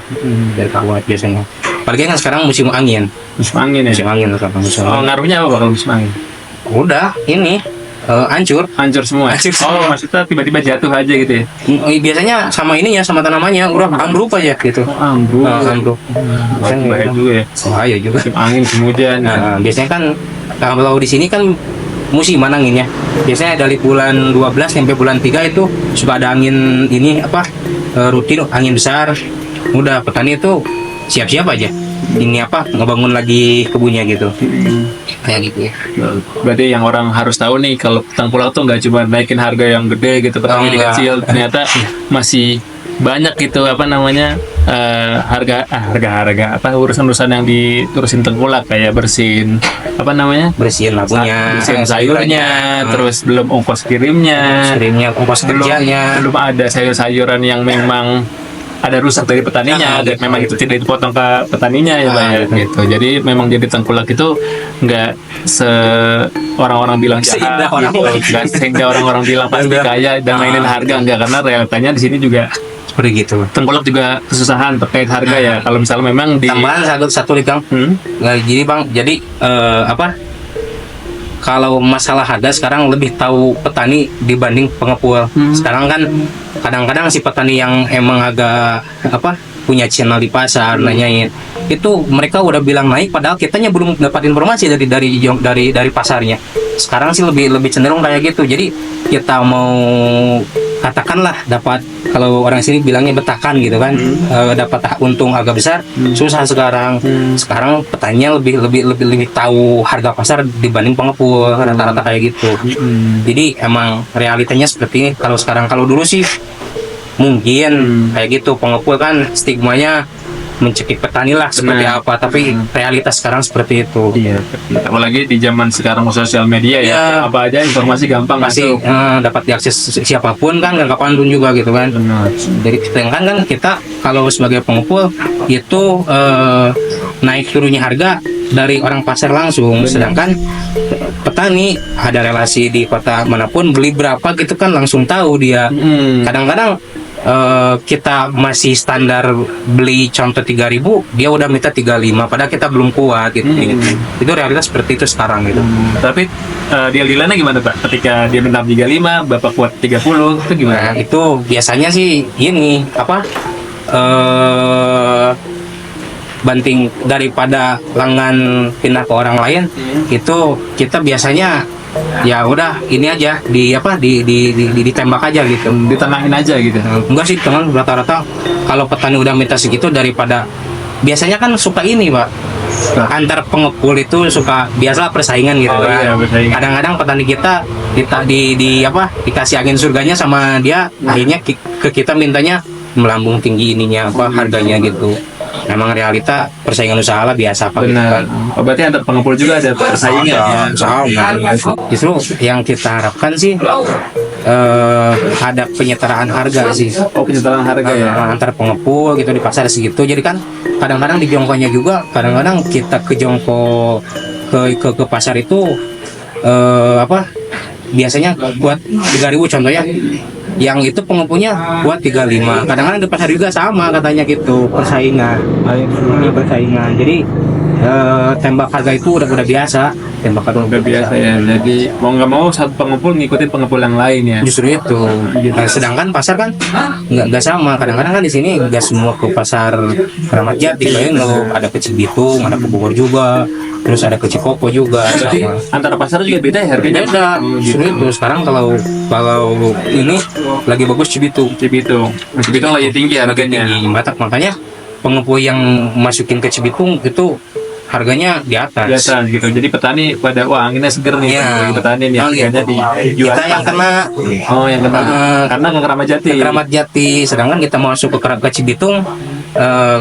Dari kawat biasanya. Apalagi kan sekarang musim angin. Musim angin ya. Musim angin sekarang. Oh ngaruhnya apa kalau musim angin? Udah ini hancur. Hancur semua. Oh maksudnya tiba-tiba jatuh aja gitu ya? Biasanya sama ininya, sama tanamannya udah ambruk aja gitu. Ambruk. Ambruk. Bahaya juga ya. Bahaya juga. Musim angin, musim hujan. Nah, biasanya kan kalau di sini kan musiman anginnya. Biasanya dari bulan 12 sampai bulan 3 itu suka ada angin ini rutin, angin besar. Udah petani itu siap-siap aja. Ini ngebangun lagi kebunnya gitu. Kayak gitu ya. Berarti yang orang harus tahu nih kalau tengkulak tuh nggak cuma naikin harga yang gede gitu, petani kecil, ternyata masih banyak gitu harga urusan-urusan yang diturusin tengkulak kayak bersihin bersihin labunya, bersihin sayurnya, terus belum ongkos kirimnya, ongkos kerjanya, belum ada sayur-sayuran yang memang ada rusak dari petaninya, dan memang itu tidak dipotong ke petaninya ya Pak ya, gitu. Jadi memang jadi tengkulak itu nggak orang-orang bilang jahat, nggak sehingga orang-orang bilang pasti kaya dan mainin harga, enggak, karena realitanya di sini juga seperti gitu. Tengkulak juga kesusahan terkait harga ya. Kalau misalnya memang di tambahan satu nih Kang. Jadi Bang, jadi kalau masalah harga sekarang lebih tahu petani dibanding pengepul. Sekarang kan kadang-kadang si petani yang emang agak punya channel di pasar nanyain itu mereka udah bilang naik, padahal kitanya belum dapat informasi dari pasarnya. Sekarang sih lebih cenderung kayak gitu. Jadi kita mau katakanlah dapat, kalau orang sini bilangnya betakan gitu kan, dapat untung agak besar, susah sekarang. Sekarang petaninya lebih tahu harga pasar dibanding pengepul, rata-rata kayak gitu. Jadi emang realitanya seperti ini. Kalau sekarang, kalau dulu sih mungkin kayak gitu, pengepul kan stigmanya mencekik petani lah seperti apa, tapi realitas sekarang seperti itu. Iya. Apalagi di zaman sekarang sosial media ya, apa aja informasi gampang pasti masuk. dapat diakses siapapun kan, nggak kapanpun juga gitu kan. Jadi sedangkan kan kita kalau sebagai pengepul itu naik turunnya harga dari orang pasar langsung. Sedangkan petani ada relasi di kota manapun, beli berapa gitu kan langsung tahu dia. Kadang-kadang kita masih standar beli contoh 3.000, dia udah minta 35, padahal kita belum kuat gitu. Itu realitas seperti itu sekarang gitu. Tapi deal-dealannya gimana Pak? Ketika dia minta 35, Bapak kuat 30, itu gimana? Nah, itu biasanya sih ini banting daripada lengan pindah ke orang lain, itu kita biasanya ya udah ini aja ditembak aja gitu, Ditenangin aja gitu. enggak sih teman, rata-rata kalau petani udah minta segitu, daripada biasanya kan suka ini Pak, antar pengepul itu suka biasa persaingan gitu kan. Iya, persaingan. Kadang-kadang petani kita dikasih angin surganya sama dia, akhirnya ke kita mintanya melambung tinggi ininya harganya gitu. Memang realita persaingan usaha lah biasa Pak. Benar. Oh, berarti antar pengepul juga ada persaingan ya. Justru yang kita harapkan sih ada penyetaraan harga sih. Oh, penyetaraan harga ya. Antar pengepul gitu di pasar segitu. Jadi kan kadang-kadang di jongkonya juga, kadang-kadang kita ke jongko ke pasar itu biasanya buat 3.000 contohnya, yang itu pengepulnya buat 35. Kadang-kadang di pasar juga sama katanya gitu, persaingan. Jadi tembak harga itu udah biasa, tembak harga Udah biasa ya. Jadi mau nggak mau satu pengepul ngikutin pengepul yang lain ya. Justru itu. Nah, sedangkan pasar kan nggak sama. Kadang-kadang kan di sini nggak semua ke pasar Keramat Jati, ada ke Cibitung, ada ke Bogor juga, terus ada ke Cikopo juga. Jadi antara pasar juga beda ya harganya. Beda. Justru itu. Sekarang kalau ini lagi bagus Cibitung lagi tinggi harganya. tinggi Batak, makanya pengepul yang masukin ke Cibitung itu harganya di atas. Biasa gitu. Jadi petani pada wah anginnya seger nih. Iya. Petani nih harganya dijual. Kita yang kena Oh, yang kena. Karena ke Keramat Jati. Keramat Jati, sedangkan kita masuk ke Cibitung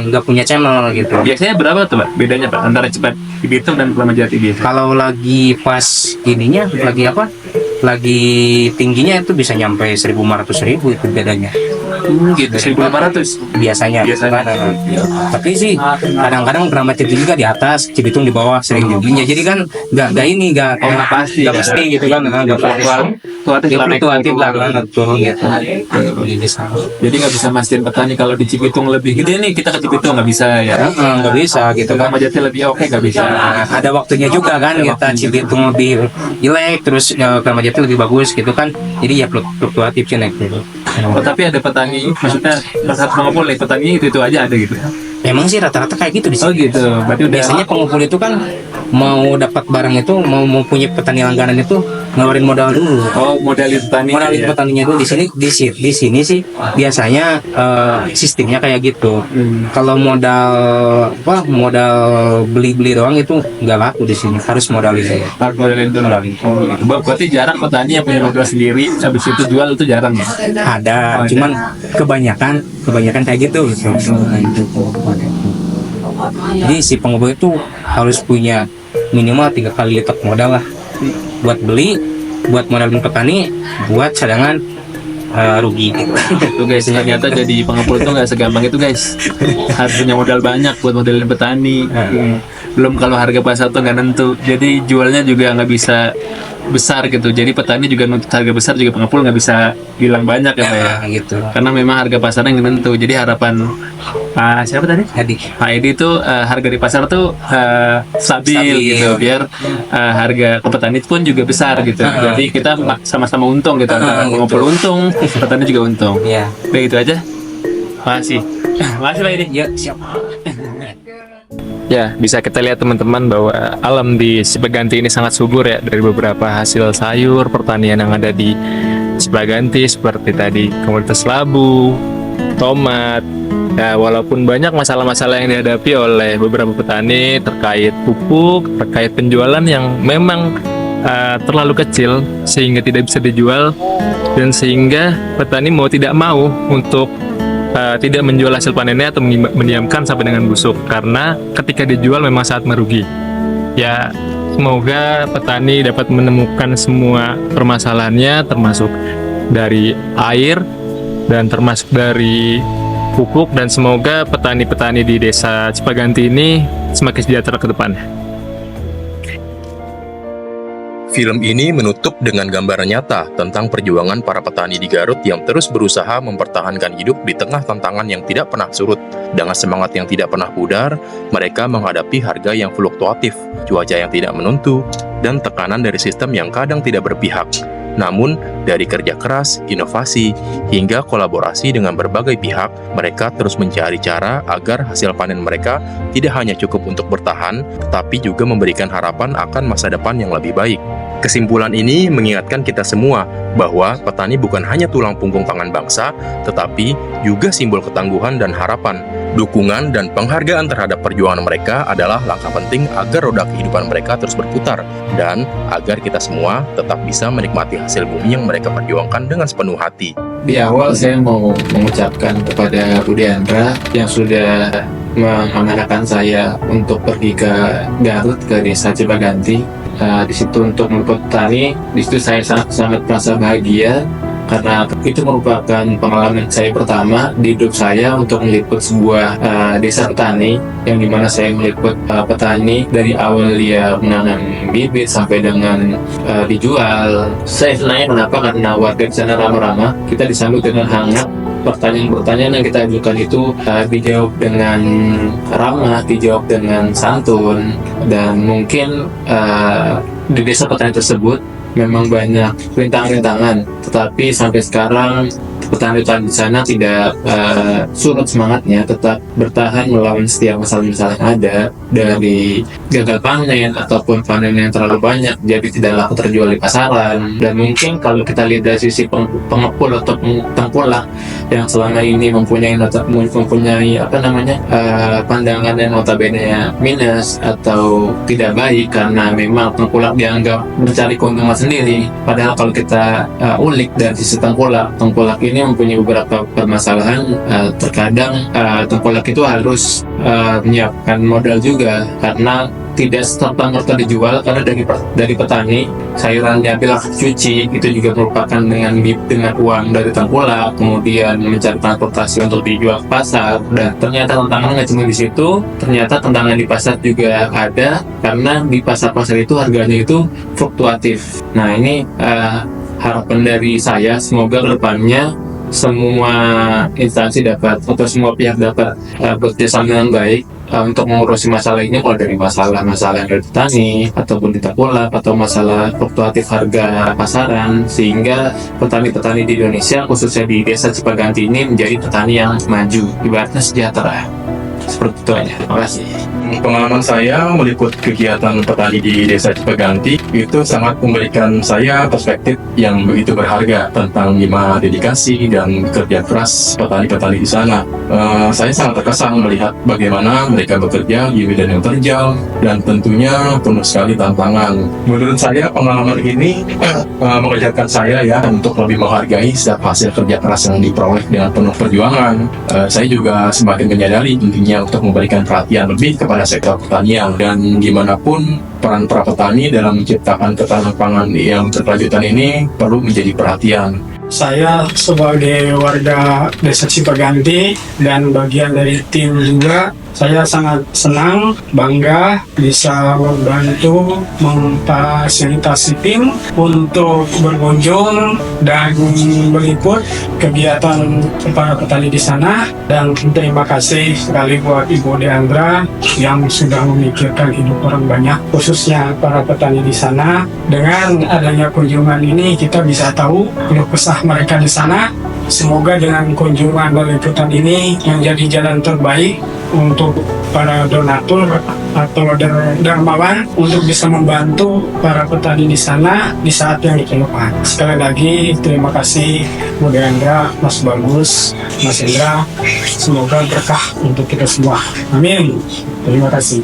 nggak punya channel gitu. Biasanya berapa tuh Pak? Bedanya Pak antara cepat Cibitung dan Keramat Jati biasa? Kalau lagi pas ininya lagi tingginya itu bisa nyampe 1.500.000 itu bedanya. Gitu 1.500 Biasanya. Tapi sih kadang-kadang Keramat Jati juga di atas, Cibitung di bawah sering juga. Jadi kan nggak pasti ya. pasti gitu kan, nggak pasti. Fluktuatif lah kan, turun gitu. Jadi nggak bisa mastiin petani kalau di Cibitung lebih gede nih kita ke Cibitung nggak bisa ya. Nggak bisa gitu kan. Keramat Jati lebih oke nggak bisa. Ada waktunya juga kan, kita Cibitung lebih jelek, terus Keramat Jati lebih bagus gitu kan. Jadi ya fluktuatif sih naik gitu. Oh, tapi ada petani, maksudnya satu pengepul petani itu aja ada gitu. Emang sih rata-rata kayak gitu di sini. Oh gitu. Berarti udah Biasanya pengepul itu kan mau dapat barang itu, mau punya petani langganan itu ngeluarin modal dulu. oh modal petani. Modal ya. petaninya dulu di sini sih biasanya sistemnya kayak gitu. Kalau modal beli doang itu nggak laku di sini, harus modalin. Harus modalin dulu. Oh, gitu. Berarti jarang petani yang punya modal sendiri, habis itu jual itu jarang ya. Ada, cuman kebanyakan kayak gitu. Jadi si pengepul itu harus punya minimal 3 kali lipat modal lah, buat beli, buat modalin petani, buat cadangan rugi. Tuh guys, ternyata jadi pengepul itu nggak segampang itu guys. Harus punya modal banyak buat modalin petani. Belum kalau harga pasar tuh nggak nentu. Jadi jualnya juga nggak bisa besar gitu. Jadi petani juga nuntut harga besar, juga pengepul nggak bisa bilang banyak ya Pak ya. Gitu. Karena memang harga pasarnya yang menentu. Jadi harapan Pak siapa tadi? Hadi. Pak Edi itu harga di pasar tuh stabil gitu, biar harga ke petani pun juga besar gitu. Jadi kita sama-sama untung gitu. Antara pengepul untung, petani juga untung. Iya. Udah itu aja. Makasih. Makasih Pak Edi. Ya, siap. Ya, bisa kita lihat teman-teman bahwa alam di Cipaganti ini sangat subur ya, dari beberapa hasil sayur pertanian yang ada di Cipaganti seperti tadi komoditas labu, tomat. Ya, walaupun banyak masalah-masalah yang dihadapi oleh beberapa petani terkait pupuk, terkait penjualan yang memang terlalu kecil sehingga tidak bisa dijual, dan sehingga petani mau tidak mau untuk tidak menjual hasil panennya atau mendiamkan sampai dengan busuk, karena ketika dijual memang sangat merugi. Ya, semoga petani dapat menemukan semua permasalahannya, termasuk dari air dan termasuk dari pupuk, dan semoga petani-petani di desa Cipaganti ini semakin sejahtera ke depannya. Film ini menutup dengan gambaran nyata tentang perjuangan para petani di Garut yang terus berusaha mempertahankan hidup di tengah tantangan yang tidak pernah surut. Dengan semangat yang tidak pernah pudar, mereka menghadapi harga yang fluktuatif, cuaca yang tidak menentu, dan tekanan dari sistem yang kadang tidak berpihak. Namun, dari kerja keras, inovasi, hingga kolaborasi dengan berbagai pihak, mereka terus mencari cara agar hasil panen mereka tidak hanya cukup untuk bertahan, tetapi juga memberikan harapan akan masa depan yang lebih baik. Kesimpulan ini mengingatkan kita semua bahwa petani bukan hanya tulang punggung pangan bangsa, tetapi juga simbol ketangguhan dan harapan. Dukungan dan penghargaan terhadap perjuangan mereka adalah langkah penting agar roda kehidupan mereka terus berputar, dan agar kita semua tetap bisa menikmati hasil bumi yang mereka perjuangkan dengan sepenuh hati. Di awal saya mau mengucapkan kepada Bu Diandra yang sudah mengamanahkan saya untuk pergi ke Garut, ke desa Cipaganti. Di situ untuk meliput petani, di situ saya sangat merasa bahagia karena itu merupakan pengalaman saya pertama di hidup saya untuk meliput sebuah desa petani, yang dimana saya meliput petani dari awal dia menanam bibit sampai dengan dijual. Saya senangnya kenapa? Karena warga di sana ramah-ramah, kita disambut dengan hangat. Pertanyaan-pertanyaan yang kita ajukan itu dijawab dengan ramah, dijawab dengan santun, dan mungkin di desa petani tersebut memang banyak rintangan-rintangan, tetapi sampai sekarang petani-petani di sana tidak surut semangatnya, tetap bertahan melawan setiap masalah-masalah yang ada, dari gagal panen ataupun panen yang terlalu banyak jadi tidak laku terjual di pasaran. Dan mungkin kalau kita lihat dari sisi pengepul atau tengkulak yang selama ini mempunyai pandangan yang notabene minus atau tidak baik, karena memang tengkulak dianggap mencari keuntungan sendiri. Padahal kalau kita ulik dari sisi tengkulak ini mempunyai beberapa permasalahan. Terkadang tengkulak itu harus menyiapkan modal juga, karena tidak serta-merta dijual, karena dari petani sayuran diambil cuci itu juga merupakan dengan uang dari tengkulak, kemudian mencari transportasi untuk dijual ke pasar. Dan ternyata tantangan nggak cuma di situ, ternyata tantangan di pasar juga ada, karena di pasar-pasar itu harganya itu fluktuatif. Nah, ini harapan dari saya, semoga kedepannya semua instansi dapat atau semua pihak dapat bekerjasama dengan baik untuk mengurusi masalah ini, mulai dari masalah-masalah yang dari petani ataupun di tengkulak atau masalah fluktuatif harga pasaran, sehingga petani-petani di Indonesia khususnya di desa Cipaganti ini menjadi petani yang maju, ibaratnya sejahtera. Seperti itu aja. Terima kasih. Pengalaman saya meliput kegiatan petani di desa Cipaganti itu sangat memberikan saya perspektif yang begitu berharga tentang gimana dedikasi dan kerja keras petani-petani di sana. Saya sangat terkesan melihat bagaimana mereka bekerja di medan yang terjal dan tentunya penuh sekali tantangan. Menurut saya pengalaman ini mengajarkan saya ya untuk lebih menghargai setiap hasil kerja keras yang diperoleh dengan penuh perjuangan. Saya juga semakin menyadari pentingnya untuk memberikan perhatian lebih kepada sektor pertanian, dan gimana pun peran para petani dalam menciptakan ketahanan pangan yang berkelanjutan ini perlu menjadi perhatian. Saya sebagai warga desa Cipaganti dan bagian dari tim juga Saya sangat senang, bangga bisa membantu memfasilitasi tim untuk berkunjung dan meliput kegiatan para petani di sana. Dan terima kasih sekali buat Ibu Deandra yang sudah memikirkan hidup orang banyak, khususnya para petani di sana. Dengan adanya kunjungan ini kita bisa tahu keluh kesah mereka di sana. Semoga dengan kunjungan dan liputan ini menjadi jalan terbaik untuk para donatur atau dermawan untuk bisa membantu para petani di sana di saat yang diperlukan. Sekali lagi terima kasih Bu Deandra, Mas Bagus, Mas Indra. Semoga berkah untuk kita semua. Amin. Terima kasih.